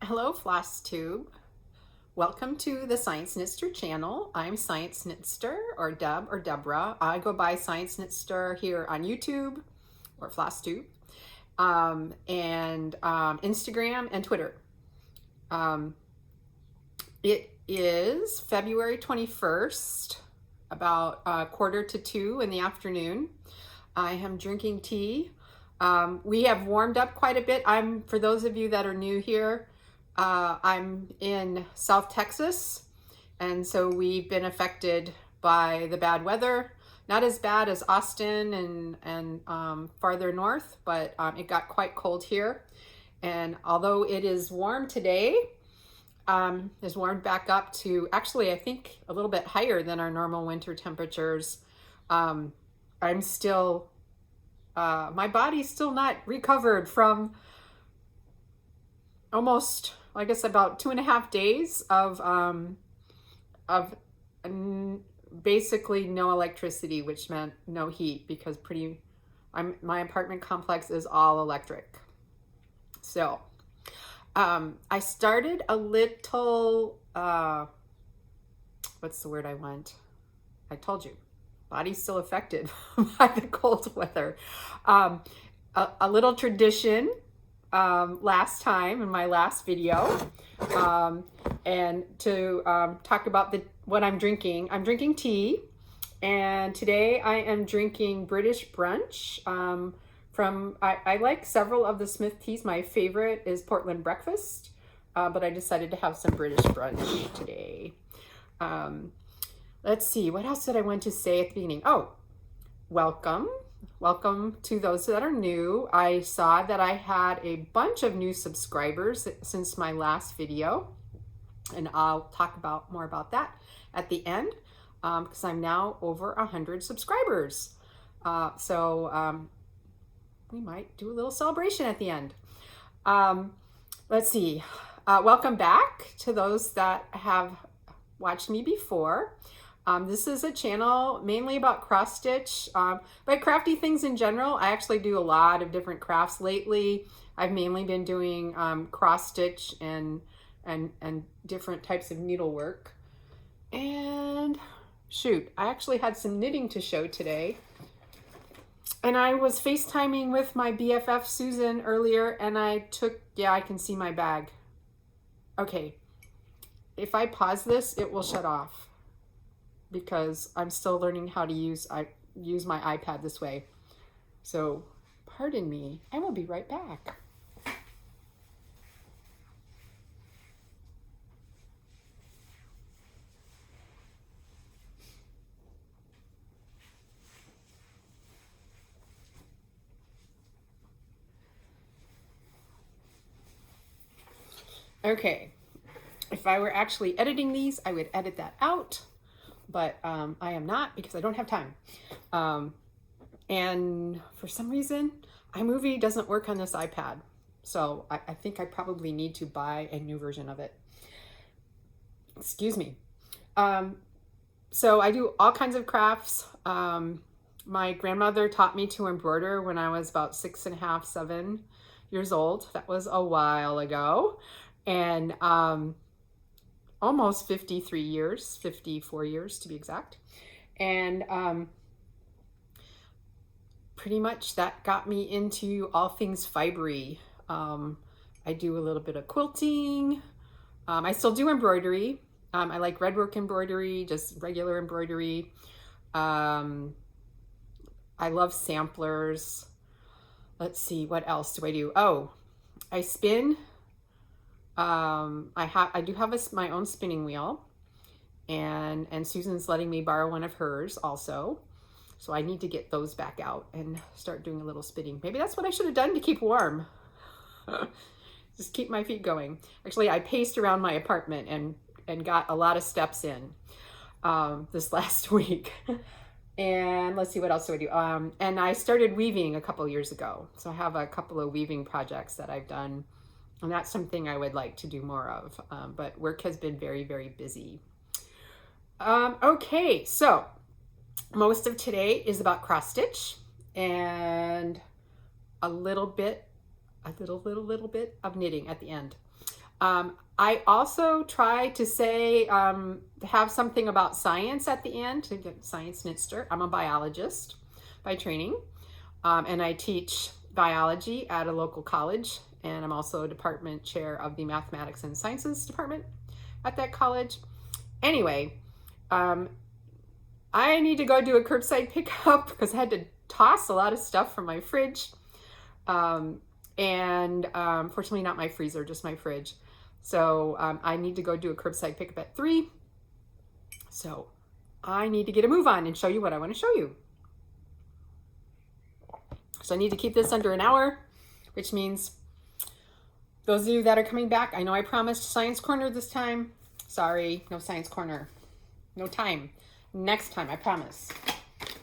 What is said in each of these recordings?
Hello, FlossTube. Welcome to the Science Knitster channel. I'm Science Knitster, or Deb, or Deborah. I go by Science Knitster here on YouTube, or FlossTube, and Instagram and Twitter. It is February 21st, about 1:45 in the afternoon. I am drinking tea. We have warmed up quite a bit. For those of you that are new here, I'm in South Texas, and so we've been affected by the bad weather. Not as bad as Austin and farther north, but it got quite cold here. And although it is warm today, it's warmed back up to actually, I think, a little bit higher than our normal winter temperatures. I'm still, my body's still not recovered from almost, I guess, about 2.5 days of basically no electricity, which meant no heat, because my apartment complex is all electric. So I started a little, what's the word I want? I told you, body's still affected by the cold weather. A little tradition last time in my last video, and to talk about what I'm drinking. I'm drinking tea, and today I am drinking British Brunch. I like several of the Smith teas. My favorite is Portland Breakfast, but I decided to have some British Brunch today. Let's see, what else did I want to say at the beginning? Oh, welcome. Welcome to those that are new. I saw that I had a bunch of new subscribers since my last video, and I'll talk more about that at the end, because I'm now over 100 subscribers. So we might do a little celebration at the end. Let's see. Welcome back to those that have watched me before. This is a channel mainly about cross stitch, but crafty things in general. I actually do a lot of different crafts lately. I've mainly been doing cross stitch and different types of needlework. And shoot, I actually had some knitting to show today. And I was FaceTiming with my BFF Susan earlier, and yeah, I can see my bag. Okay, if I pause this, it will shut off, because I'm still learning how to use my iPad this way. So pardon me, I will be right back. Okay, if I were actually editing these, I would edit that out. But I am not, because I don't have time. And for some reason, iMovie doesn't work on this iPad. So I think I probably need to buy a new version of it. Excuse me. So I do all kinds of crafts. My grandmother taught me to embroider when I was about 6.5, 7 years old. That was a while ago. And almost 54 years to be exact. And pretty much that got me into all things fibery. I do a little bit of quilting. I still do embroidery. I like redwork embroidery, just regular embroidery. I love samplers. Let's see, what else do I do? Oh, I spin. I do have my own spinning wheel, and Susan's letting me borrow one of hers also. So I need to get those back out and start doing a little spinning. Maybe that's what I should have done to keep warm. Just keep my feet going. Actually, I paced around my apartment and got a lot of steps in this last week. And let's see, what else do I do? And I started weaving a couple years ago. So I have a couple of weaving projects that I've done. And that's something I would like to do more of, but work has been very, very busy. Okay, so most of today is about cross stitch and a little bit of knitting at the end. I also try to say, have something about science at the end, to get science nitster. I'm a biologist by training, and I teach biology at a local college, and I'm also a department chair of the mathematics and sciences department at that college. Anyway, I need to go do a curbside pickup because I had to toss a lot of stuff from my fridge. Fortunately not my freezer, just my fridge. So I need to go do a curbside pickup at 3. So I need to get a move on and show you what I want to show you. So I need to keep this under an hour, which means those of you that are coming back, I know I promised Science Corner this time. Sorry, no Science Corner. No time. Next time, I promise.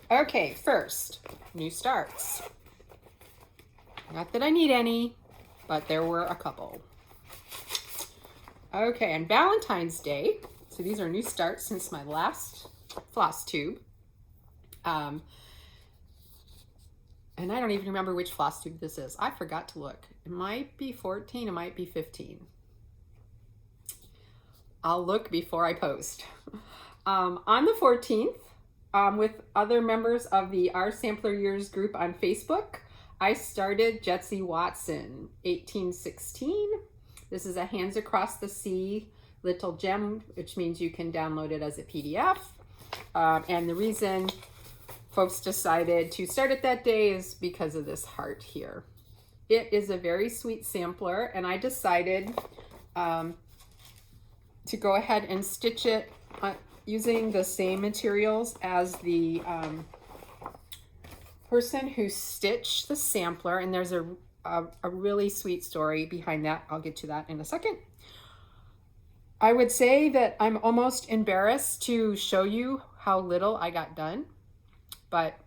Okay, first, new starts. Not that I need any, but there were a couple. Okay, on Valentine's Day, so these are new starts since my last FlossTube. And I don't even remember which FlossTube this is. I forgot to look. It might be 14, it might be 15. I'll look before I post. On the 14th, with other members of the Our Sampler Years group on Facebook, I started Jetsy Watson, 1816. This is a Hands Across the Sea little gem, which means you can download it as a PDF. And the reason folks decided to start it that day is because of this heart here. It is a very sweet sampler, and I decided to go ahead and stitch it using the same materials as the person who stitched the sampler, and there's a really sweet story behind that. I'll get to that in a second. I would say that I'm almost embarrassed to show you how little I got done, but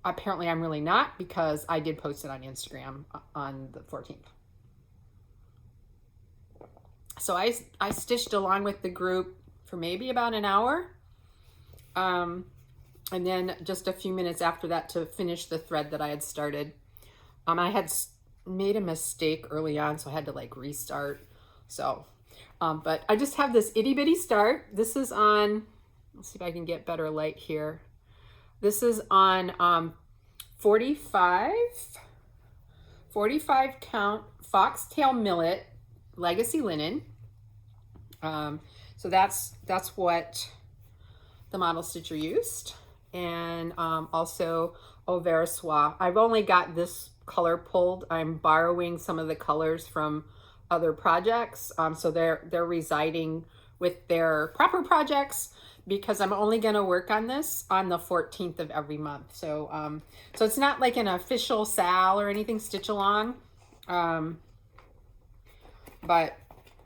apparently I'm really not, because I did post it on Instagram on the 14th. So I stitched along with the group for maybe about an hour. And then just a few minutes after that to finish the thread that I had started. I had made a mistake early on, so I had to like restart. So, but I just have this itty bitty start. This is on, let's see if I can get better light here. This is on 45 count foxtail millet legacy linen. So that's what the model stitcher used. And also Au Ver Soir. I've only got this color pulled. I'm borrowing some of the colors from other projects. So they're residing with their proper projects, because I'm only going to work on this on the 14th of every month. So so it's not like an official sal or anything stitch along. But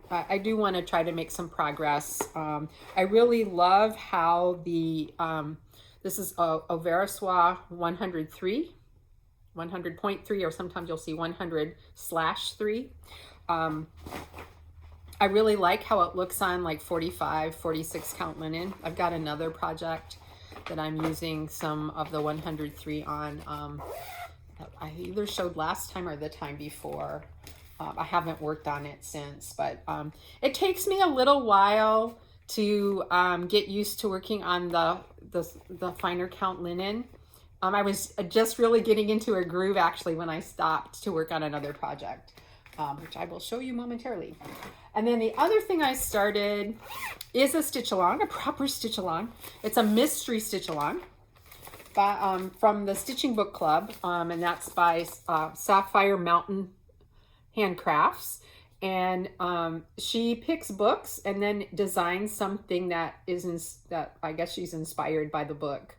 I do want to try to make some progress. I really love how the this is Au Ver Soir 100.3, or sometimes you'll see 100/3. I really like how it looks on like 46 count linen. I've got another project that I'm using some of the 103 on. That I either showed last time or the time before. I haven't worked on it since, but it takes me a little while to get used to working on the finer count linen. I was just really getting into a groove actually when I stopped to work on another project, which I will show you momentarily. And then the other thing I started is a stitch along, a proper stitch along. It's a mystery stitch along from the Stitching Book Club, and that's by Sapphire Mountain Handcrafts. And she picks books and then designs something that that I guess she's inspired by the book.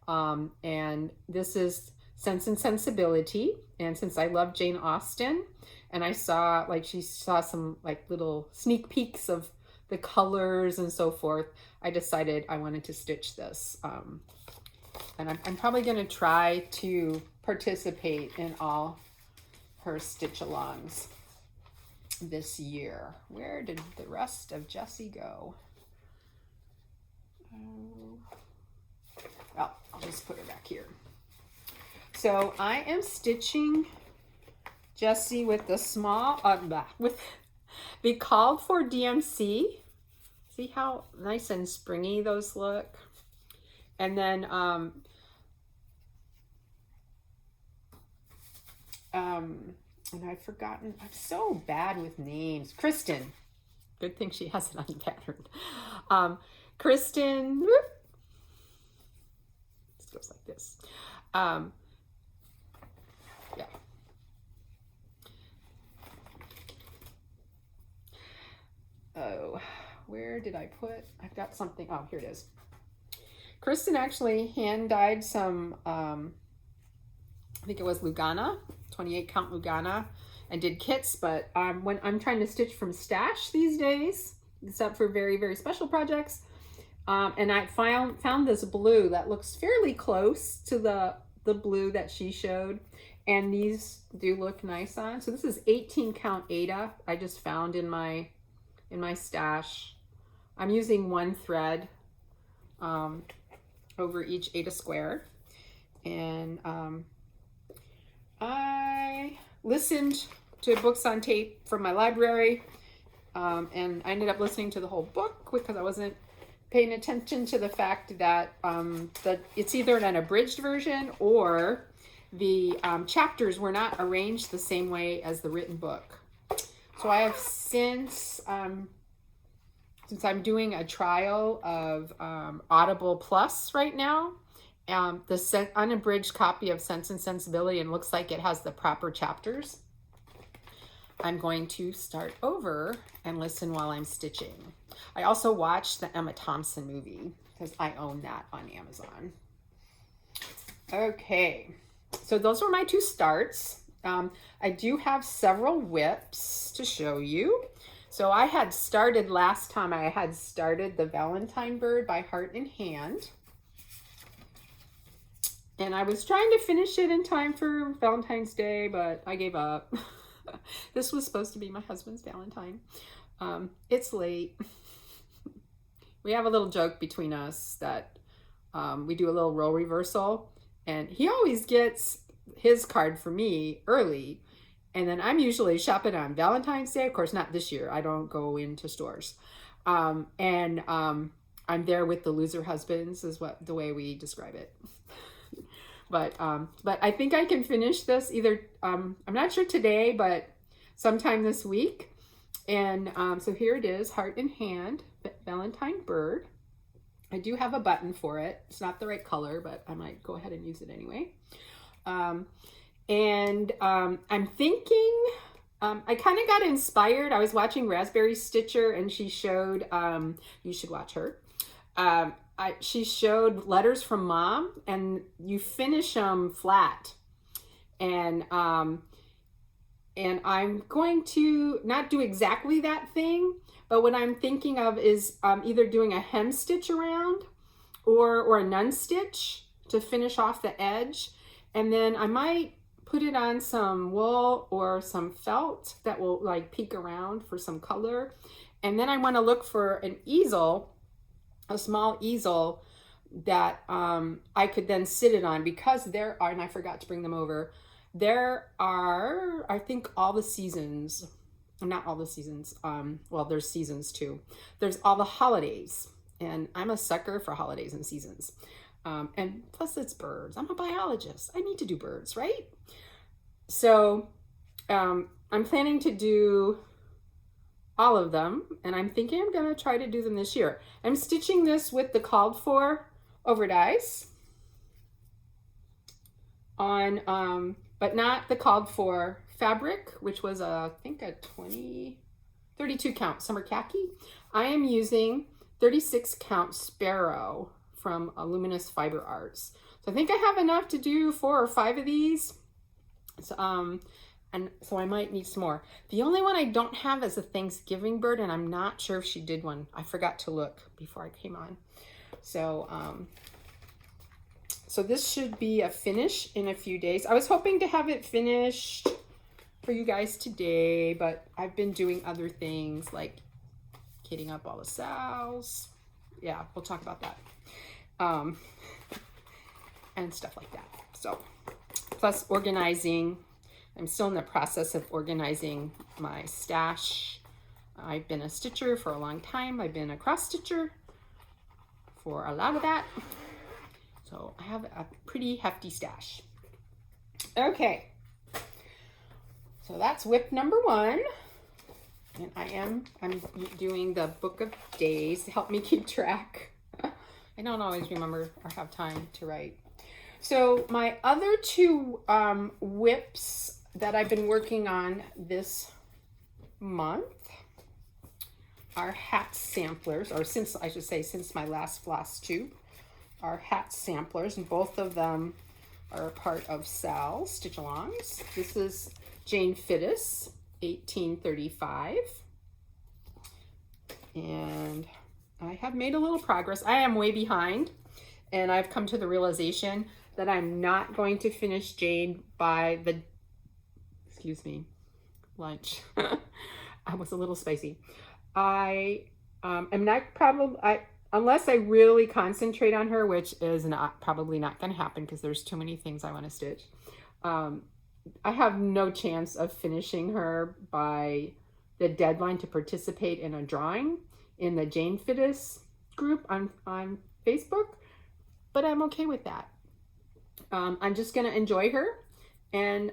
And this is Sense and Sensibility. And since I love Jane Austen, and I saw she saw some like little sneak peeks of the colors and so forth, I decided I wanted to stitch this. And I'm probably going to try to participate in all her stitch alongs this year. Where did the rest of Jessie go? Well, I'll just put her back here. So I am stitching Jessie with the small, The called for DMC. See how nice and springy those look? And then and I've forgotten, I'm so bad with names. Kristen. Good thing she has it unpatterned. Kristen, this goes like this. Yeah. Oh, where did I put? I've got something. Oh, here it is. Kristen actually hand dyed some, I think it was Lugana, 28 count Lugana, and did kits. But when I'm trying to stitch from stash these days, except for very, very special projects, and I found this blue that looks fairly close to the blue that she showed, and these do look nice on. So this is 18 count Ada I just found in my stash. I'm using one thread over each Ada square, and I listened to books on tape from my library, and I ended up listening to the whole book because I wasn't paying attention to the fact that it's either an abridged version or the chapters were not arranged the same way as the written book. So I have since I'm doing a trial of Audible Plus right now, the unabridged copy of Sense and Sensibility, and looks like it has the proper chapters. I'm going to start over and listen while I'm stitching. I also watched the Emma Thompson movie because I own that on Amazon. Okay, so those were my two starts. I do have several whips to show you. So I had started last time, I had started the Valentine Bird by Heart and Hand. And I was trying to finish it in time for Valentine's Day, but I gave up. This was supposed to be my husband's Valentine. It's late. We have a little joke between us that we do a little role reversal, and he always gets his card for me early, and then I'm usually shopping on Valentine's Day. Of course, not this year. I don't go into stores. I'm there with the loser husbands is what the way we describe it. But I think I can finish this either, I'm not sure today, but sometime this week. And so here it is, Heart in Hand, Valentine Bird. I do have a button for it. It's not the right color, but I might go ahead and use it anyway. I'm thinking, I kind of got inspired. I was watching Raspberry Stitcher, and she showed, you should watch her. She showed letters from mom, and you finish them flat. And I'm going to not do exactly that thing, but what I'm thinking of is either doing a hem stitch around or a nun stitch to finish off the edge. And then I might put it on some wool or some felt that will like peek around for some color. And then I want to look for an easel, a small easel that I could then sit it on, because there are, and I forgot to bring them over, there are, I think, all the seasons, not all the seasons, well, there's seasons too. There's all the holidays, and I'm a sucker for holidays and seasons. And plus it's birds. I'm a biologist. I need to do birds, right? So I'm planning to do all of them, and I'm thinking I'm gonna try to do them this year. I'm stitching this with the called for over dies on, but not the called for fabric, which was I think a 32 count summer khaki. I am using 36 count Sparrow from Luminous Fiber Arts. So I think I have enough to do 4 or 5 of these. So, and so I might need some more. The only one I don't have is a Thanksgiving bird, and I'm not sure if she did one. I forgot to look before I came on. So, so this should be a finish in a few days. I was hoping to have it finished for you guys today, but I've been doing other things like kitting up all the sows. Yeah, we'll talk about that. And stuff like that. So, plus organizing. I'm still in the process of organizing my stash. I've been a stitcher for a long time. I've been a cross stitcher for a lot of that. So I have a pretty hefty stash. Okay, so that's WIP number 1. And I'm doing the book of days to help me keep track. I don't always remember or have time to write. So my other 2 WIPs that I've been working on this month are hat samplers, or since my last FlossTube, are hat samplers, and both of them are a part of Sal's Stitch-Alongs. This is Jane Fittis, 1835. And I have made a little progress. I am way behind, and I've come to the realization that I'm not going to finish Jane by the, excuse me, lunch. I was a little spicy. I am not unless I really concentrate on her, which is probably not going to happen because there's too many things I want to stitch. I have no chance of finishing her by the deadline to participate in a drawing in the Jane Fittis group on Facebook, but I'm okay with that. I'm just going to enjoy her. And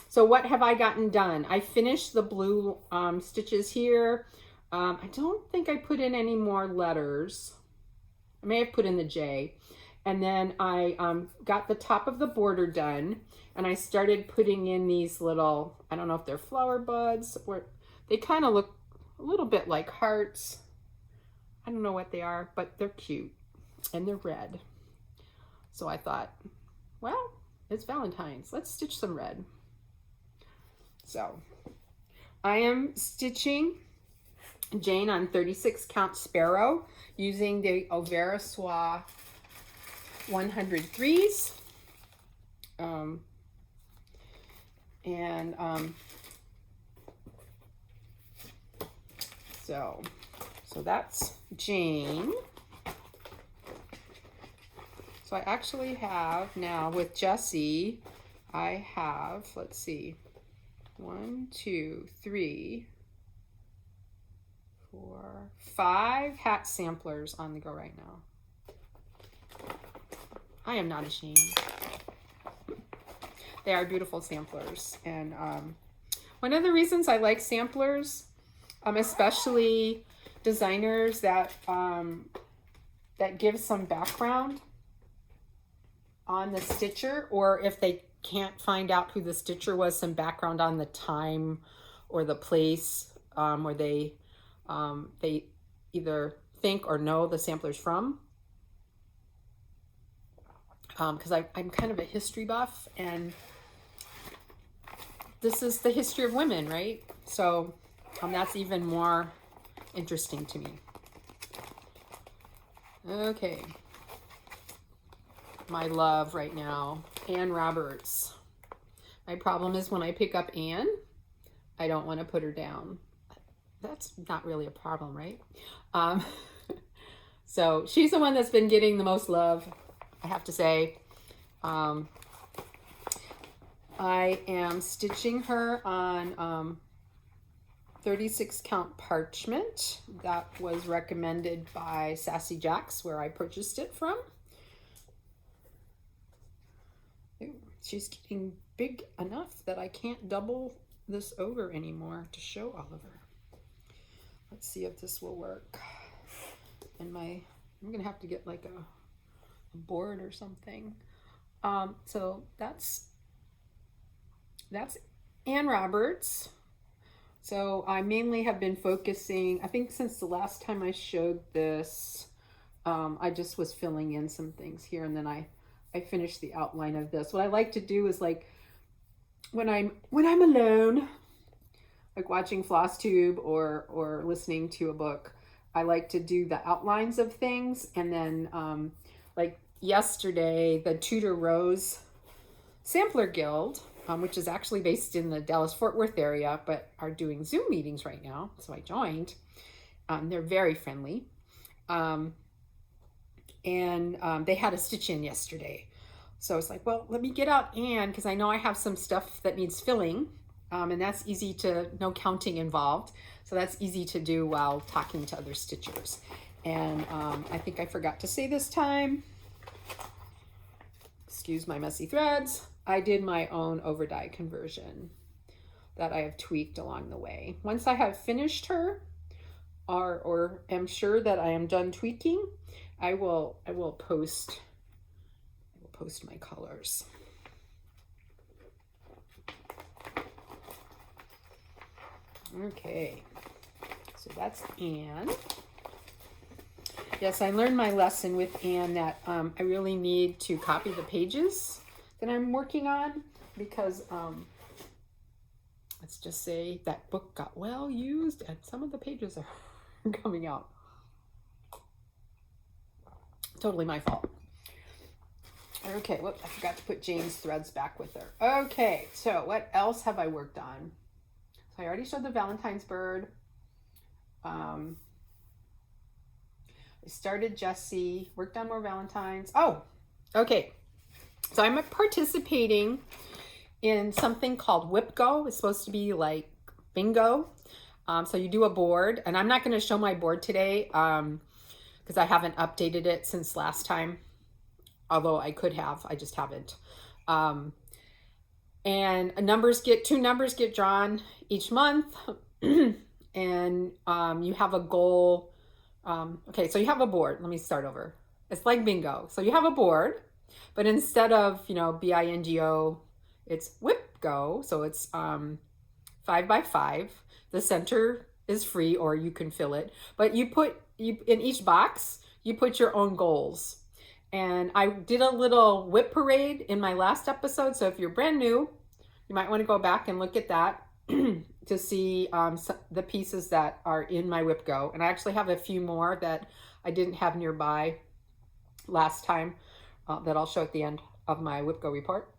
so what have I gotten done? I finished the blue stitches here. I don't think I put in any more letters. I may have put in the J. And then I got the top of the border done, and I started putting in these little, I don't know if they're flower buds, or they kind of look a little bit like hearts. I don't know what they are, but they're cute and they're red. So I thought, well, it's Valentine's. Let's stitch some red. So I am stitching Jane on 36 count Sparrow using the Overa Soie 103s. So that's Jane. So I actually have now with Jessie, I have, let's see, 1, 2, 3, 4, 5 hat samplers on the go right now. I am not ashamed. They are beautiful samplers. And one of the reasons I like samplers, especially designers that give some background on the stitcher, or if they can't find out who the stitcher was, some background on the time or the place where they either think or know the sampler's from. Because I'm kind of a history buff, and this is the history of women, right? So that's even more interesting to me. Okay. My love right now, Ann Roberts. My problem is when I pick up Ann, I don't want to put her down. That's not really a problem, right? So she's the one that's been getting the most love, I have to say. I am stitching her on 36 count parchment. That was recommended by Sassy Jacks, where I purchased it from. She's getting big enough that I can't double this over anymore to show all of her. Let's see if this will work. And I'm gonna have to get like a board or something. So that's Ann Roberts. So I mainly have been focusing, I think since the last time I showed this, I just was filling in some things here, and then I finished the outline of this. What I like to do is, like, when I'm alone, like watching FlossTube or listening to a book, I like to do the outlines of things. And then like yesterday, the Tudor Rose Sampler Guild, which is actually based in the Dallas-Fort Worth area, but are doing Zoom meetings right now. So I joined. They're very friendly. They had a stitch in yesterday. So I was like, well, let me get out Ann, because I know I have some stuff that needs filling. And that's easy to, no counting involved. So that's easy to do while talking to other stitchers. And I think I forgot to say this time, excuse my messy threads, I did my own overdye conversion that I have tweaked along the way. Once I have finished her, or am sure that I am done tweaking, I will post my colors. Okay, so that's Anne. Yes, I learned my lesson with Anne that I really need to copy the pages that I'm working on, because let's just say that book got well used and some of the pages are coming out. Totally my fault. Okay, whoops, I forgot to put Jane's threads back with her. Okay, so what else have I worked on? So I already showed the Valentine's bird. I started Jessie, worked on more Valentines. Oh, okay. So I'm participating in something called Whip Go. It's supposed to be like bingo. So you do a board, and I'm not going to show my board today because I haven't updated it since last time. Although I could have, I just haven't. And two numbers get drawn each month, and you have a goal. Okay, so you have a board. Let me start over. It's like bingo. So you have a board, but instead of, BINGO, it's Whip Go. So it's 5 by 5. The center is free, or you can fill it. But you in each box, you put your own goals. And I did a little whip parade in my last episode. So if you're brand new, you might want to go back and look at that to see the pieces that are in my Whip Go. And I actually have a few more that I didn't have nearby last time that I'll show at the end of my Whip Go report.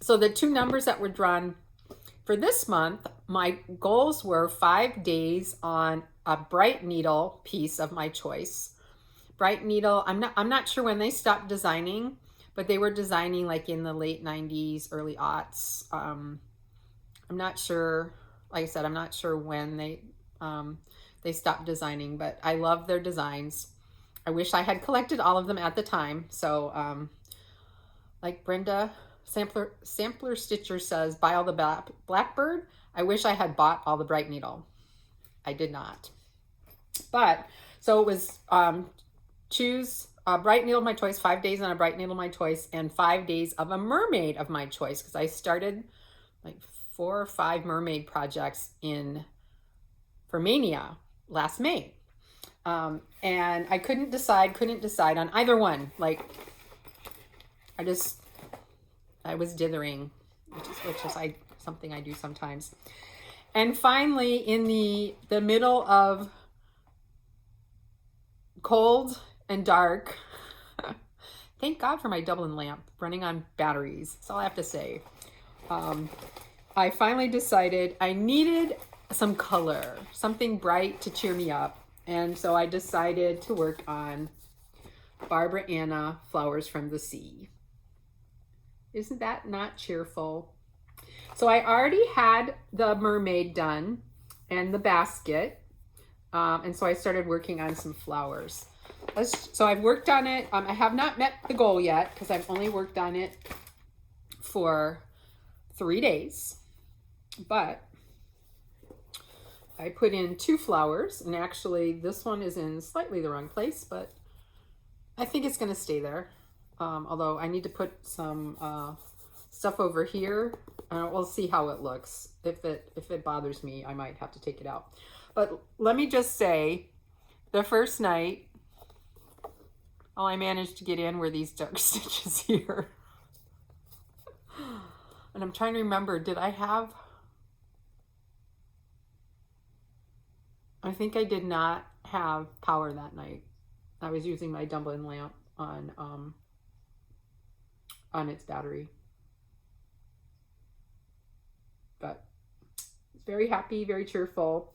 So the two numbers that were drawn for this month, my goals were 5 days on a bright needle piece of my choice. Bright needle, I'm not sure when they stopped designing, but they were designing like in the late 90s, early aughts. I'm not sure, like I said, I'm not sure when they stopped designing, but I love their designs. I wish I had collected all of them at the time. So like Brenda Sampler Stitcher says, buy all the Blackbird. I wish I had bought all the bright needle. I did not. But so it was choose a bright needle of my choice, 5 days on a bright needle of my choice, and 5 days of a mermaid of my choice, because I started like 4 or 5 mermaid projects for Mania last May. And I couldn't decide on either one. Like I was dithering, which is something I do sometimes. And finally, in the middle of cold and dark, thank God for my Dublin lamp running on batteries. That's all I have to say. I finally decided I needed some color, something bright to cheer me up. And so I decided to work on Barbara Anna Flowers from the Sea. Isn't that not cheerful? So I already had the mermaid done and the basket. And so I started working on some flowers. So I've worked on it. I have not met the goal yet because I've only worked on it for 3 days. But I put in 2 flowers, and actually this one is in slightly the wrong place, but I think it's going to stay there. Although I need to put some stuff over here. We'll see how it looks. If it bothers me, I might have to take it out. But let me just say, the first night, all I managed to get in were these dark stitches here. And I'm trying to remember, did I have... I think I did not have power that night. I was using my Dublin lamp on its battery. But it's very happy, very cheerful.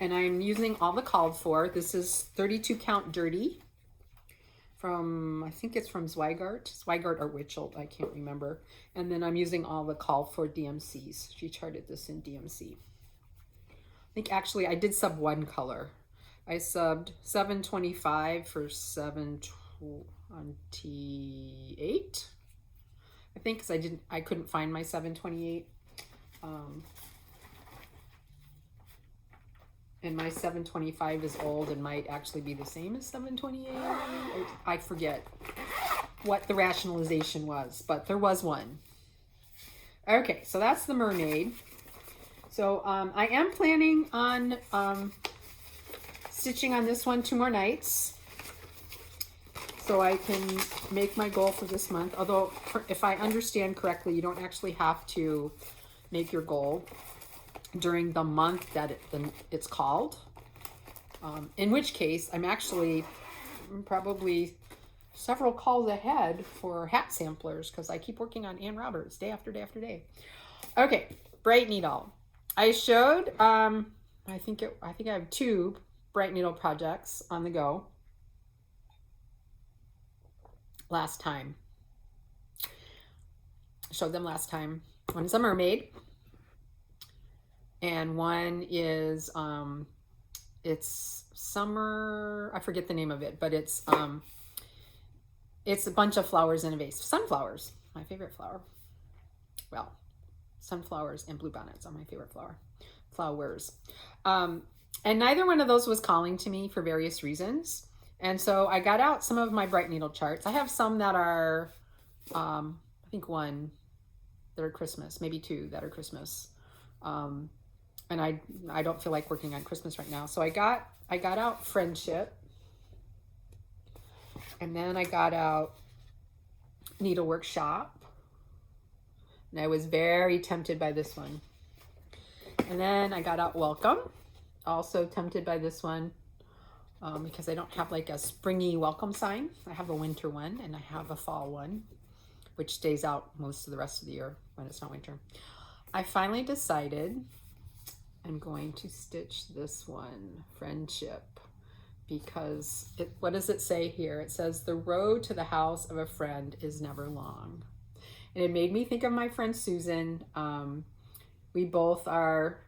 And I'm using all the called for. This is 32 count dirty. from, I think it's from Zweigart or Witchelt, I can't remember. And then I'm using all the call for DMCs. She charted this in DMC. I think actually I did sub one color. I subbed 725 for 728. I think because I couldn't find my 728. And my 725 is old and might actually be the same as 728. I forget what the rationalization was, but there was one. Okay, so that's the mermaid. So I am planning on stitching on this one 2 more nights, so I can make my goal for this month. Although, if I understand correctly, you don't actually have to make your goal during the month that it's called. In which case, I'm actually probably several calls ahead for hat samplers because I keep working on Ann Roberts day after day after day. Okay, bright needle. I showed, I think I have 2 bright needle projects on the go last time. I showed them last time. One is a mermaid, and one is it's summer, I forget the name of it, but it's a bunch of flowers in a vase. Sunflowers, my favorite flower. Well, sunflowers and bluebonnets are my favorite flowers. And neither one of those was calling to me for various reasons. And so I got out some of my bright needle charts. I have some that are, I think 1 that are Christmas, maybe 2 that are Christmas. And I don't feel like working on Christmas right now. So I got out Friendship. And then I got out Needlework Shop. And I was very tempted by this one. And then I got out Welcome. Also tempted by this one because I don't have like a springy welcome sign. I have a winter one and I have a fall one, which stays out most of the rest of the year when it's not winter. I finally decided I'm going to stitch this one, Friendship, because what does it say here? It says, the road to the house of a friend is never long. And it made me think of my friend Susan. We both are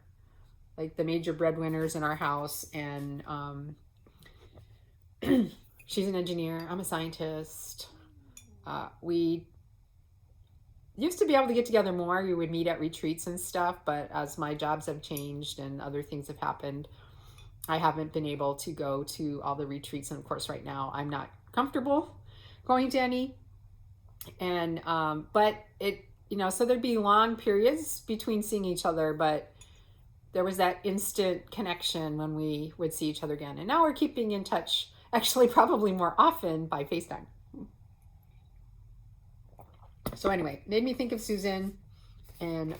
like the major breadwinners in our house, and she's an engineer, I'm a scientist. We used to be able to get together more. We would meet at retreats and stuff, but as my jobs have changed and other things have happened, I haven't been able to go to all the retreats. And of course, right now I'm not comfortable going to any. And but it, so there'd be long periods between seeing each other, but there was that instant connection when we would see each other again. And now we're keeping in touch, actually probably more often by FaceTime. So anyway, made me think of Susan. And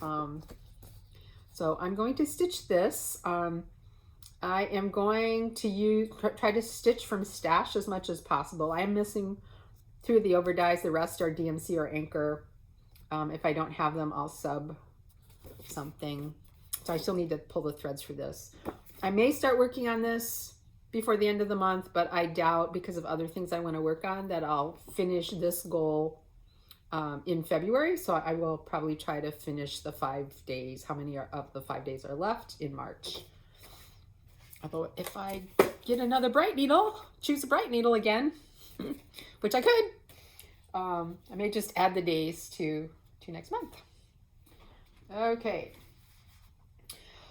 so I'm going to stitch this. I am going to try to stitch from stash as much as possible. I am missing 2 of the overdyes. The rest are DMC or Anchor. If I don't have them, I'll sub something. So I still need to pull the threads for this. I may start working on this before the end of the month, but I doubt, because of other things I want to work on, that I'll finish this goal in February. So I will probably try to finish the 5 days. How many of the 5 days are left in March? Although if I get another bright needle, choose a bright needle again, which I could, I may just add the days to next month. Okay.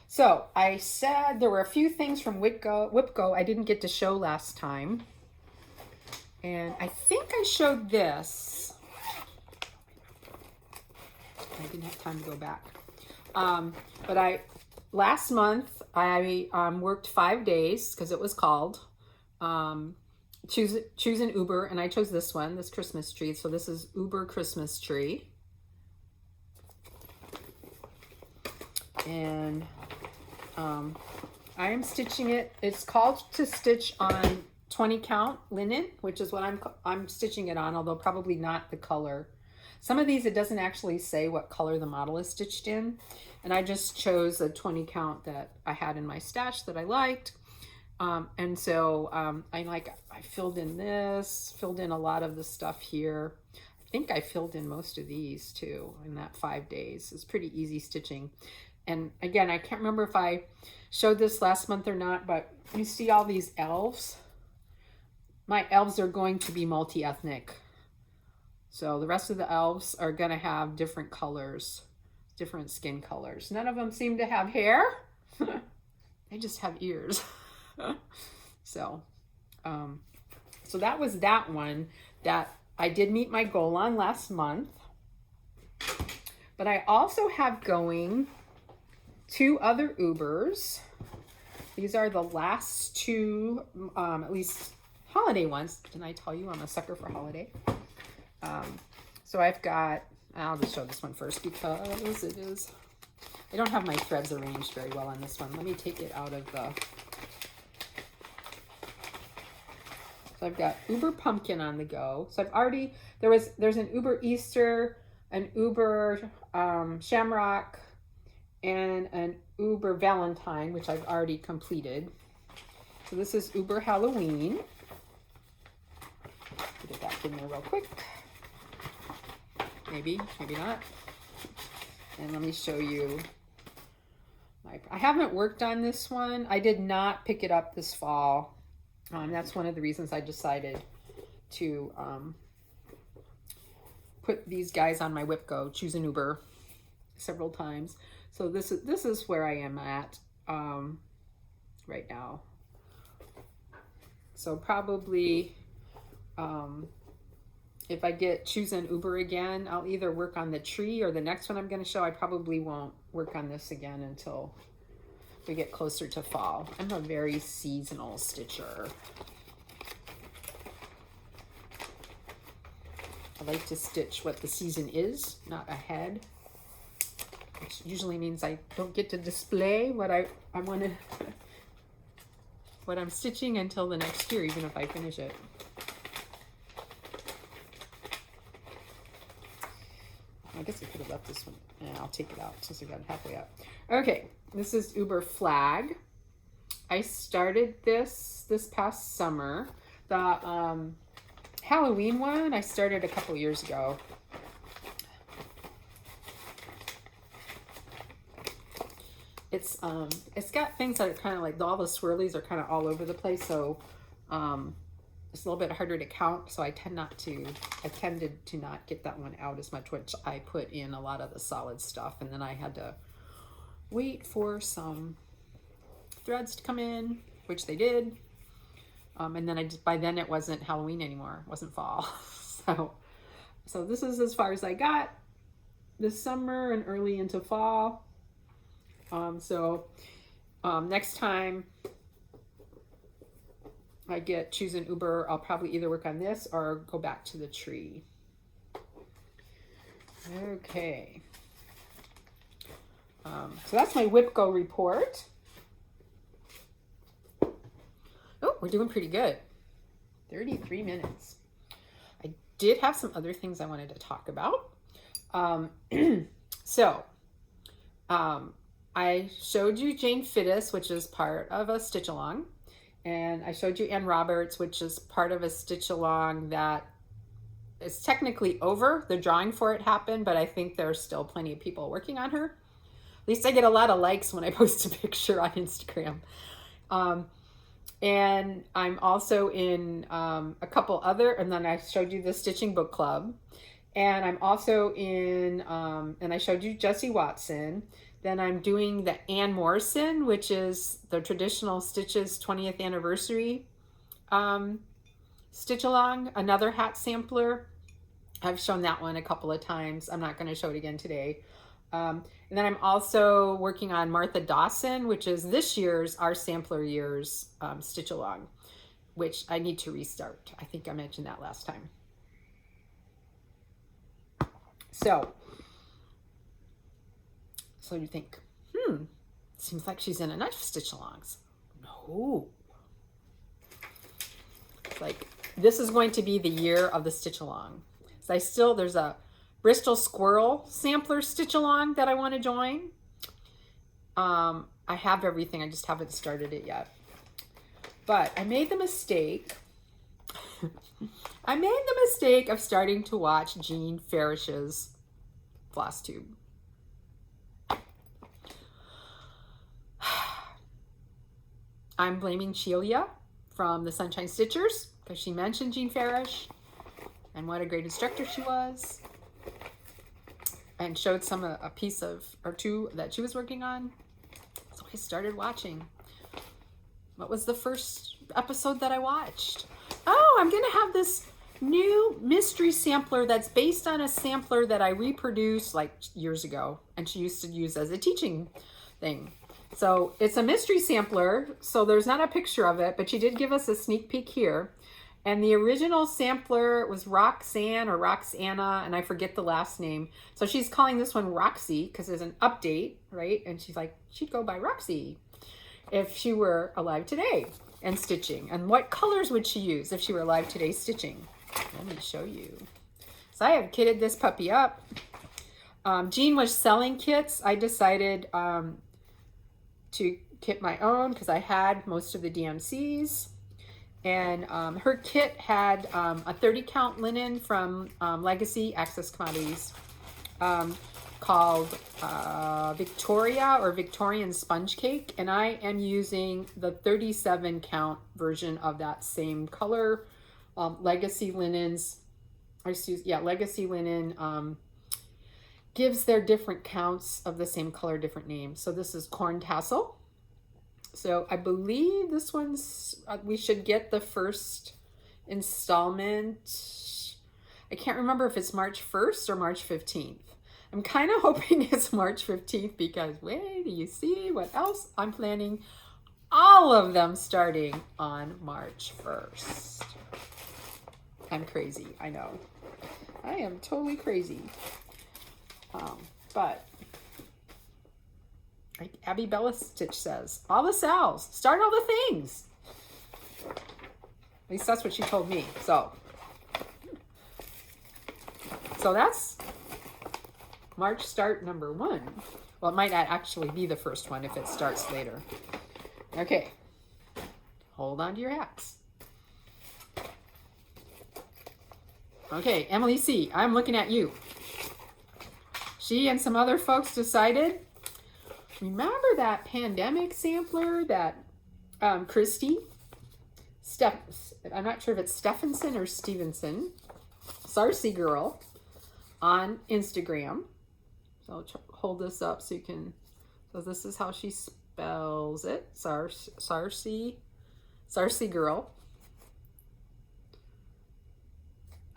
So I said there were a few things from Whipco I didn't get to show last time. And I think I showed this. I didn't have time to go back. But last month I worked 5 days because it was called choose an Uber, and I chose this one, this Christmas tree. So this is Uber Christmas tree. And I am stitching it. It's called to stitch on 20 count linen, which is what I'm stitching it on, although probably not the color. Some of these, it doesn't actually say what color the model is stitched in. And I just chose a 20 count that I had in my stash that I liked. I filled in this, filled in a lot of the stuff here. I think I filled in most of these too in that 5 days. It's pretty easy stitching. And again, I can't remember if I showed this last month or not, but you see all these elves? My elves are going to be multi-ethnic. So the rest of the elves are going to have different colors, different skin colors. None of them seem to have hair. They just have ears. So that was that one that I did meet my goal on last month. But I also have going 2 other Ubers. These are the last 2, at least holiday ones. Didn't I tell you I'm a sucker for holiday? So I've got, I'll just show this one first because it is, I don't have my threads arranged very well on this one. Let me take it out of the, so I've got Uber Pumpkin on the go. So I've already, there's an Uber Easter, an Uber Shamrock, and an Uber Valentine, which I've already completed. So this is Uber Halloween. Get it back in there real quick. Maybe not. And let me show you. I haven't worked on this one. I did not pick it up this fall. That's one of the reasons I decided to put these guys on my WhipGo, choose an Uber several times. So this is where I am at right now. So probably if I get choose an Uber again, I'll either work on the tree or the next one I'm going to show. I probably won't work on this again until we get closer to fall. I'm a very seasonal stitcher. I like to stitch what the season is, not ahead. Which usually means I don't get to display what I want to, what I'm stitching until the next year, even if I finish it. I guess I could have left this one. And I'll take it out since I got it halfway up. Okay, this is Uber Flag. I started this past summer. The Halloween one I started a couple years ago. It's got things that are kind of like, all the swirlies are kind of all over the place, so it's a little bit harder to count, so I tended to not get that one out as much, which I put in a lot of the solid stuff, and then I had to wait for some threads to come in, which they did, and then by then it wasn't Halloween anymore, it wasn't fall. so this is as far as I got this summer and early into fall. Next time I get choose an Uber, I'll probably either work on this or go back to the tree. Okay. So that's my WhipGo report. Oh, we're doing pretty good. 33 minutes. I did have some other things I wanted to talk about. I showed you Jane Fittis, which is part of a stitch along. And I showed you Ann Roberts, which is part of a stitch along that is technically over. The drawing for it happened, but I think there's still plenty of people working on her. At least I get a lot of likes when I post a picture on Instagram. And I'm also in a couple other, and then I showed you the Stitching Book Club. And I'm also in, and I showed you Jessie Watson. Then I'm doing the Ann Morrison, which is the Traditional Stitches 20th Anniversary stitch along, another hat sampler. I've shown that one a couple of times. I'm not going to show it again today. And then I'm also working on Martha Dawson, which is this year's, our sampler year's stitch along, which I need to restart. I think I mentioned that last time. So you think, seems like she's in enough stitch alongs. No. Like, this is going to be the year of the stitch along. So there's a Bristol Squirrel sampler stitch along that I want to join. I have everything, I just haven't started it yet. But I made the mistake. I made the mistake of starting to watch Jean Farish's FlossTube. I'm blaming Sheila from the Sunshine Stitchers because she mentioned Jean Farish and what a great instructor she was, and showed a piece of or two that she was working on. So I started watching. What was the first episode that I watched? Oh, I'm gonna have this new mystery sampler that's based on a sampler that I reproduced like years ago, and she used to use as a teaching thing. So it's a mystery sampler, so there's not a picture of it, but she did give us a sneak peek here. And the original sampler was Roxanne or Roxana, and I forget the last name. So she's calling this one Roxy because there's an update, right? And she's like, she'd go by Roxy if she were alive today and stitching. And what colors would she use if she were alive today stitching? Let me show you. So I have kitted this puppy up. Jean was selling kits. I decided to kit my own because I had most of the DMCs. And her kit had a 30 count linen from Legacy Access Commodities called Victoria or Victorian Sponge Cake. And I am using the 37 count version of that same color. Legacy Linens, Legacy Linen gives their different counts of the same color, different names. So this is Corn Tassel. So I believe this one's, we should get the first installment. I can't remember if it's March 1st or March 15th. I'm kind of hoping it's March 15th because wait, do you see what else I'm planning? All of them starting on March 1st. I'm crazy, I know. I am totally crazy. But like Abby Bella Stitch says, all the Sal's, start all the things. At least that's what she told me. So that's March start number 1. Well, it might not actually be the first one if it starts later. Okay, hold on to your hats. Okay, Emily C., I'm looking at you. She and some other folks decided, remember that pandemic sampler that Christy, I'm not sure if it's Stephenson or Stevenson, Sarcy Girl on Instagram. So I'll hold this up so you can, so this is how she spells it, Sarcy Girl.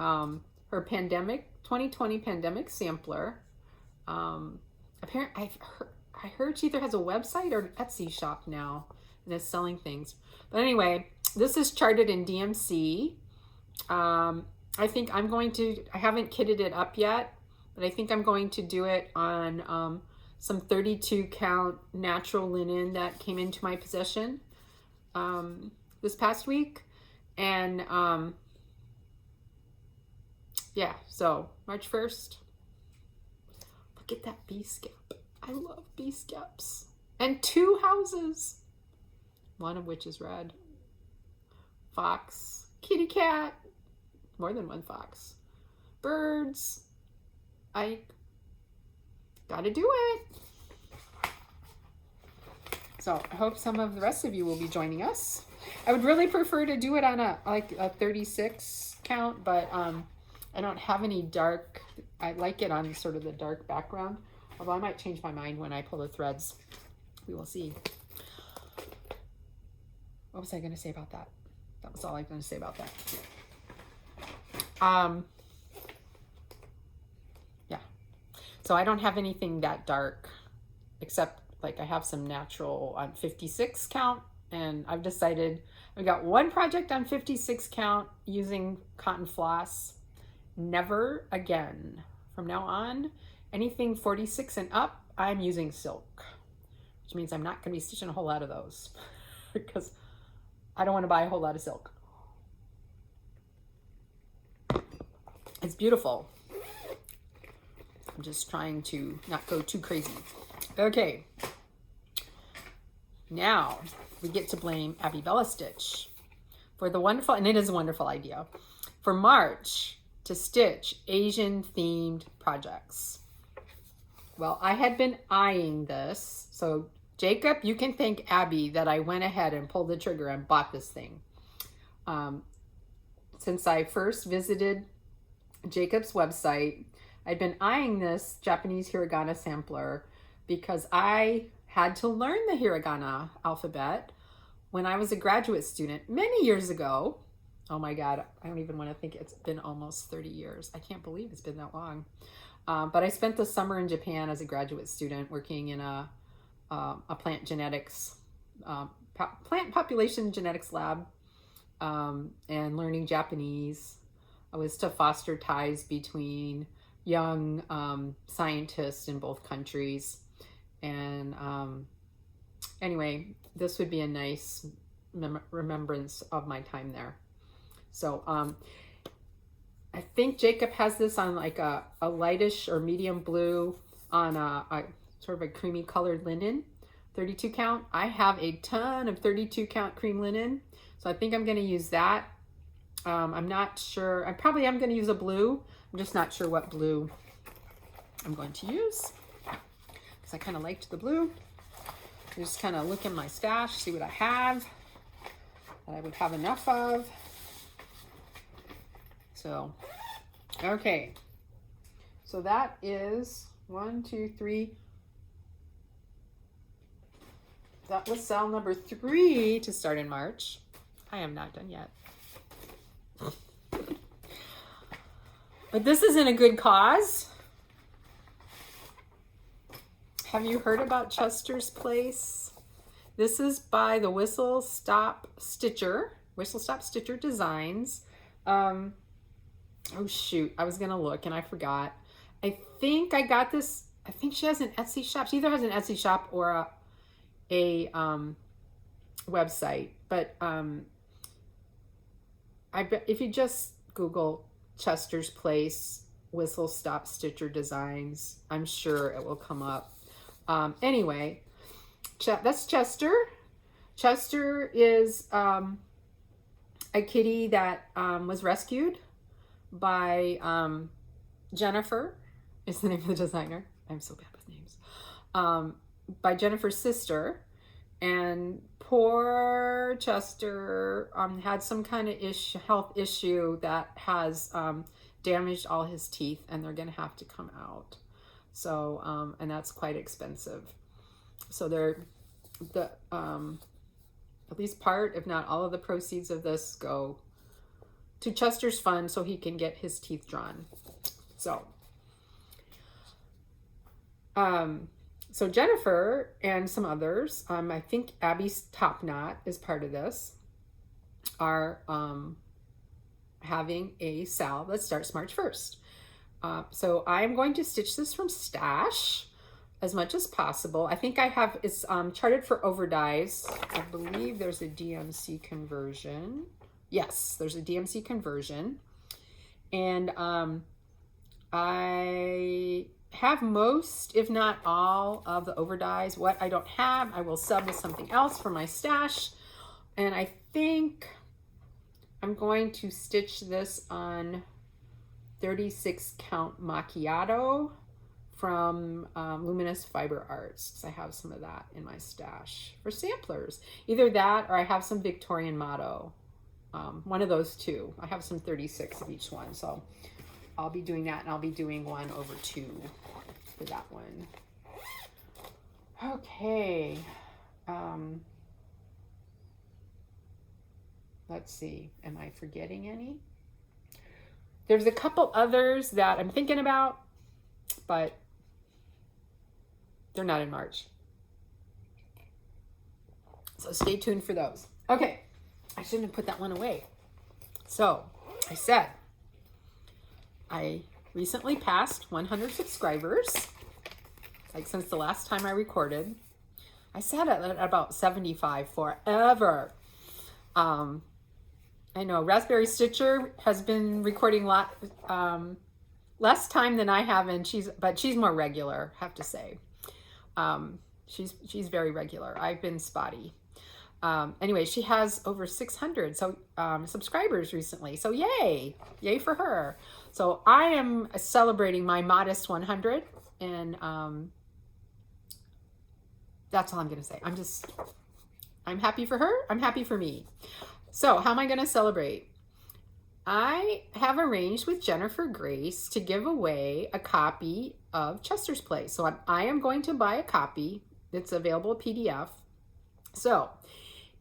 Her pandemic, 2020 pandemic sampler. Apparently I heard she either has a website or an Etsy shop now and is selling things. But anyway, this is charted in DMC. I think I'm going to, I haven't kitted it up yet, but I think I'm going to do it on some 32 count natural linen that came into my possession this past week. And yeah, so March 1st. Look at that bee scap. I love bee scaps. And 2 houses. One of which is red. Fox. Kitty cat. More than one fox. Birds. I gotta do it. So I hope some of the rest of you will be joining us. I would really prefer to do it on a 36 count, but I don't have any dark. I like it on sort of the dark background, although I might change my mind when I pull the threads. We will see. What was I going to say about that? That was all I'm going to say about that. Yeah. So I don't have anything that dark, except like I have some natural on 56 count, and I've decided I've got one project on 56 count using cotton floss. Never again. From now on, anything 46 and up, I'm using silk, which means I'm not going to be stitching a whole lot of those because I don't want to buy a whole lot of silk. It's beautiful. I'm just trying to not go too crazy. Okay. Now, we get to blame Abby Bella Stitch for the wonderful, and it is a wonderful idea, for March to stitch Asian themed projects. Well, I had been eyeing this. So Jacob, you can thank Abby that I went ahead and pulled the trigger and bought this thing. Since I first visited Jacob's website, I'd been eyeing this Japanese hiragana sampler because I had to learn the hiragana alphabet when I was a graduate student many years ago. Oh my God, I don't even want to think. It's been almost 30 years. I can't believe it's been that long. But I spent the summer in Japan as a graduate student working in a plant genetics, plant population genetics lab, and learning Japanese. I was to foster ties between young scientists in both countries. And anyway, this would be a nice remembrance of my time there. So I think Jacob has this on like a lightish or medium blue on a sort of a creamy colored linen, 32 count. I have a ton of 32 count cream linen, so I think I'm going to use that. I'm not sure. I probably am going to use a blue. I'm just not sure what blue I'm going to use because I kind of liked the blue. Just kind of look in my stash, see what I have that I would have enough of. So, okay. So that is 1, 2, 3. That was cell number 3 to start in March. I am not done yet. But this isn't a good cause. Have you heard about Chester's Place? This is by the Whistle Stop Stitcher Designs. Oh shoot, I was gonna look and I forgot. I think I got this. I think she has an Etsy shop. She either has an Etsy shop or a website. But I bet if you just Google Chester's Place Whistle Stop Stitcher Designs, I'm sure it will come up. Anyway, that's Chester. Chester is a kitty that was rescued by Jennifer, is the name of the designer. I'm so bad with names. By Jennifer's sister. And poor Chester had some kind of health issue that has damaged all his teeth, and they're going to have to come out. So, and that's quite expensive. So at least part, if not all of the proceeds of this go to Chester's fund so he can get his teeth drawn. So, so Jennifer and some others, I think Abby's Top Knot is part of this, are having a sale that starts March 1st. So I'm going to stitch this from stash as much as possible. I think I have, it's charted for overdyes. I believe there's a DMC conversion. Yes, there's a DMC conversion. And I have most, if not all, of the overdyes. What I don't have, I will sub with something else for my stash. And I think I'm going to stitch this on 36 count macchiato from Luminous Fiber Arts, because I have some of that in my stash for samplers. Either that or I have some Victorian motto. One of those two. I have some 36 of each one, so I'll be doing that, and I'll be doing 1/2 for that one. Okay. Let's see. Am I forgetting any? There's a couple others that I'm thinking about, but they're not in March. So stay tuned for those. Okay. I shouldn't have put that one away. So I said, I recently passed 100 subscribers, like since the last time I recorded. I sat at about 75 forever. I know Raspberry Stitcher has been recording less time than I have, and she's more regular, I have to say. She's very regular. I've been spotty. Anyway, she has over 600 subscribers recently. So yay, yay for her. So I am celebrating my modest 100, and that's all I'm going to say. I'm happy for her. I'm happy for me. So how am I going to celebrate? I have arranged with Jennifer Grace to give away a copy of Chester's Play. So I am going to buy a copy. It's available PDF. So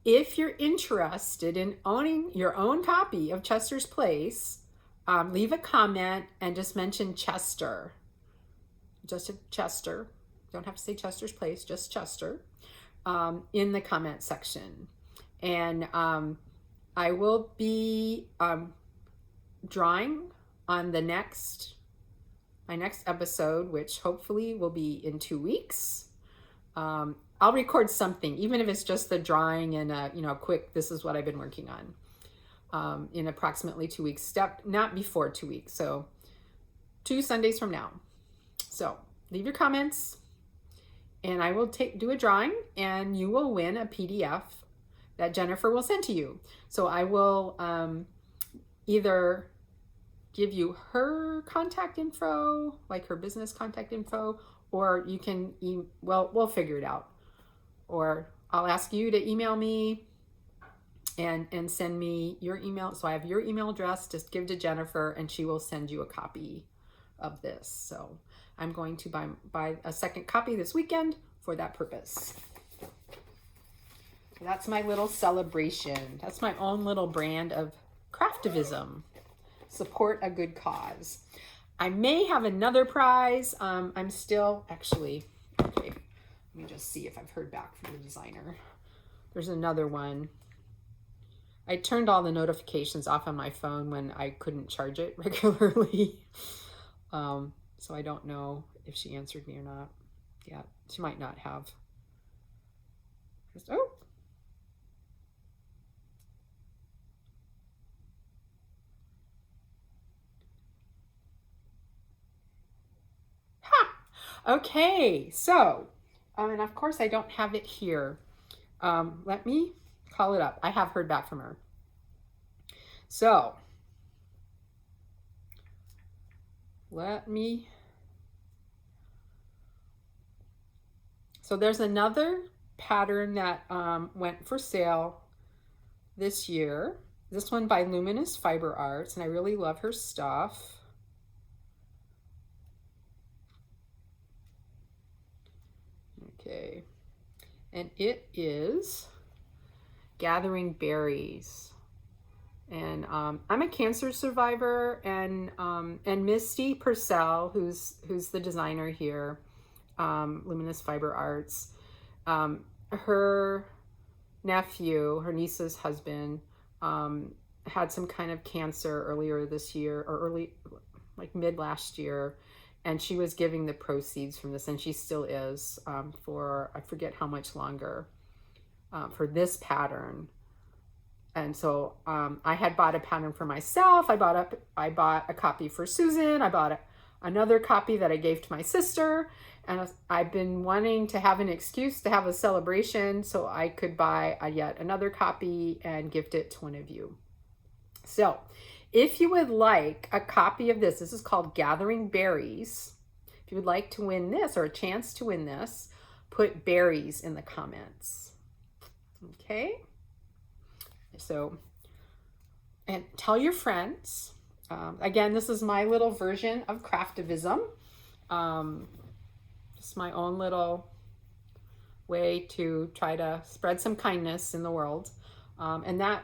if you're interested in owning your own copy of Chester's Place, leave a comment and just mention Chester. Just Chester. Don't have to say Chester's Place, just Chester, in the comment section. And I will be drawing on my next episode, which hopefully will be in 2 weeks. I'll record something, even if it's just the drawing and quick, this is what I've been working on, in approximately 2 weeks, not before 2 weeks. So 2 Sundays from now. So leave your comments and I will do a drawing and you will win a PDF that Jennifer will send to you. So I will either give you her contact info, like her business contact info, or you can, we'll figure it out. Or I'll ask you to email me and send me your email. So I have your email address, just give to Jennifer and she will send you a copy of this. So I'm going to buy a second copy this weekend for that purpose. That's my little celebration. That's my own little brand of craftivism. Support a good cause. I may have another prize. I'm still, actually, okay, let me just see if I've heard back from the designer. There's another one. I turned all the notifications off on my phone when I couldn't charge it regularly. So I don't know if she answered me or not. Yeah, she might not have. Oh. Okay, so, and of course I don't have it here. Let me call it up. I have heard back from her. So, so there's another pattern that went for sale this year. This one by Luminous Fiber Arts, and I really love her stuff. Okay, and it is Gathering Berries, and I'm a cancer survivor, and Misty Purcell, who's the designer here, Luminous Fiber Arts, her nephew, her niece's husband, had some kind of cancer earlier this year, or like mid last year. And she was giving the proceeds from this, and she still is, for, I forget how much longer, for this pattern. And so I had bought a pattern for myself. I bought a copy for Susan. I bought another copy that I gave to my sister. And I've been wanting to have an excuse to have a celebration so I could buy yet another copy and gift it to one of you. So if you would like a copy of this is called Gathering Berries. If you would like to win this or a chance to win this, put berries in the comments. Okay. So, and tell your friends. Again, this is my little version of craftivism. Just my own little way to try to spread some kindness in the world. And that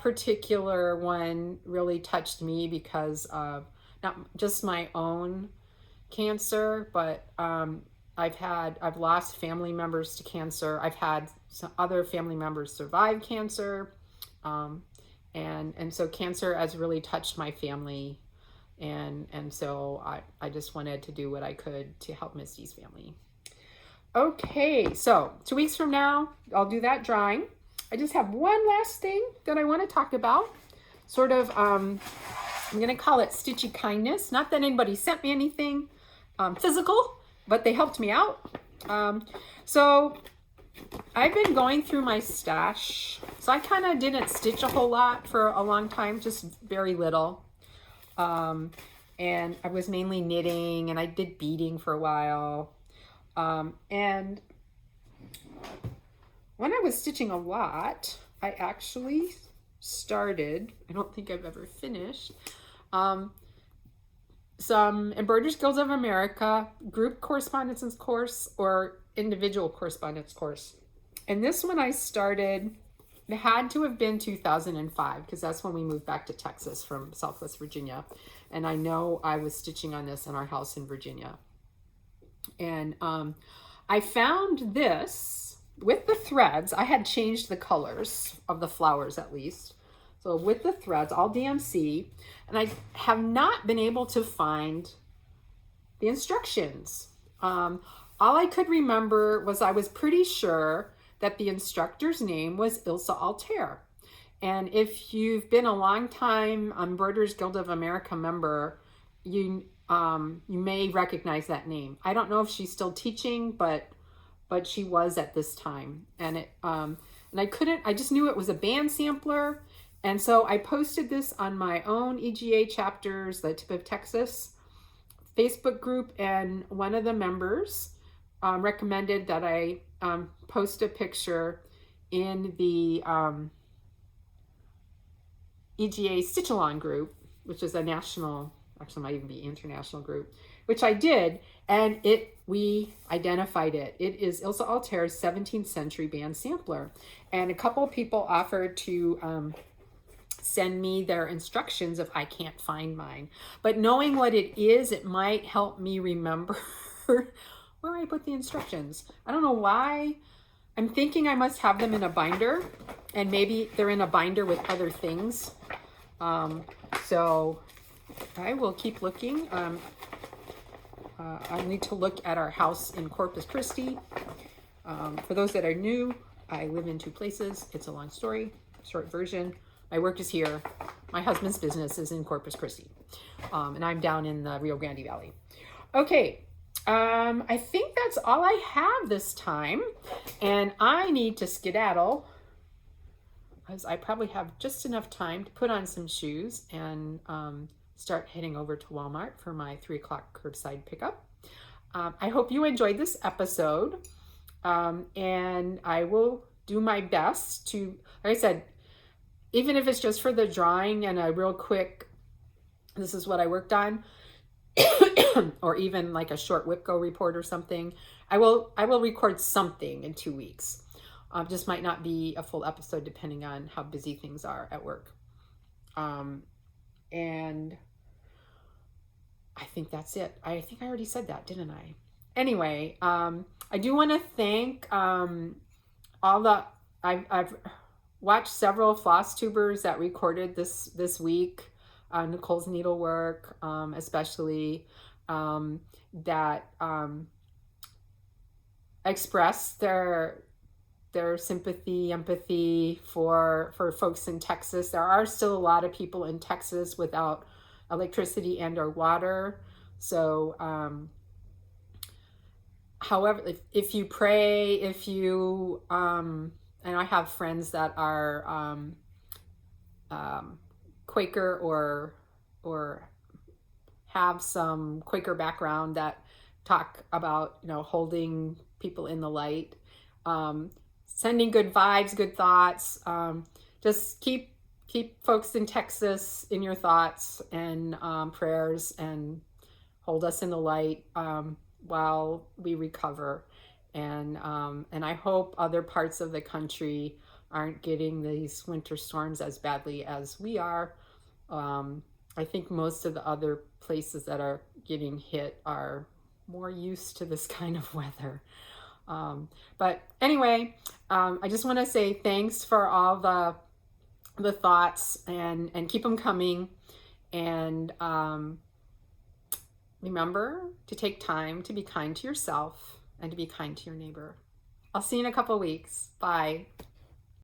particular one really touched me because of not just my own cancer, but I've lost family members to cancer. I've had some other family members survive cancer. And so cancer has really touched my family. And so I just wanted to do what I could to help Misty's family. Okay, so 2 weeks from now, I'll do that drawing. I just have one last thing that I want to talk about. Sort of, I'm going to call it Stitchy Kindness. Not that anybody sent me anything physical, but they helped me out. So I've been going through my stash. So I kind of didn't stitch a whole lot for a long time, just very little. And I was mainly knitting, and I did beading for a while. And when I was stitching a lot, I actually started, I don't think I've ever finished, some Embroiderers Guild of America group correspondence course or individual correspondence course. And this one I started, it had to have been 2005 because that's when we moved back to Texas from Southwest Virginia. And I know I was stitching on this in our house in Virginia. And I found this with the threads. I had changed the colors of the flowers at least. So with the threads, all DMC, and I have not been able to find the instructions. All I could remember was I was pretty sure that the instructor's name was Ilse Altair. And if you've been a long time Embroiderers Guild of America member, you may recognize that name. I don't know if she's still teaching, but she was at this time. And I just knew it was a band sampler. And so I posted this on my own EGA chapters, the Tip of Texas Facebook group, and one of the members recommended that I post a picture in the EGA Stitch Along group, which is a national, actually might even be international group, which I did, and we identified it. It is Ilse Altair's 17th century band sampler. And a couple of people offered to send me their instructions if I can't find mine. But knowing what it is, it might help me remember where I put the instructions. I don't know why. I'm thinking I must have them in a binder, and maybe they're in a binder with other things. So I will keep looking. I need to look at our house in Corpus Christi. For those that are new, I live in two places. It's a long story, short version. My work is here. My husband's business is in Corpus Christi. And I'm down in the Rio Grande Valley. Okay. I think that's all I have this time, and I need to skedaddle because I probably have just enough time to put on some shoes and start heading over to Walmart for my 3 o'clock curbside pickup. I hope you enjoyed this episode, and I will do my best to, like I said, even if it's just for the drawing and a real quick, this is what I worked on, or even like a short WIPCO report or something, I will record something in 2 weeks. Just might not be a full episode depending on how busy things are at work. And I think that's it. I think I already said that, didn't I? Anyway, I do want to thank I've watched several FlossTubers that recorded this week. Nicole's Needlework, especially, that express their sympathy, empathy for folks in Texas. There are still a lot of people in Texas without electricity and or water. So, however, if you pray, if you, and I have friends that are Quaker or have some Quaker background that talk about, holding people in the light, sending good vibes, good thoughts. Just keep folks in Texas in your thoughts and prayers, and hold us in the light while we recover. And I hope other parts of the country aren't getting these winter storms as badly as we are. I think most of the other places that are getting hit are more used to this kind of weather. But anyway, I just want to say thanks for all the thoughts, and keep them coming. And remember to take time to be kind to yourself and to be kind to your neighbor. I'll see you in a couple weeks. Bye.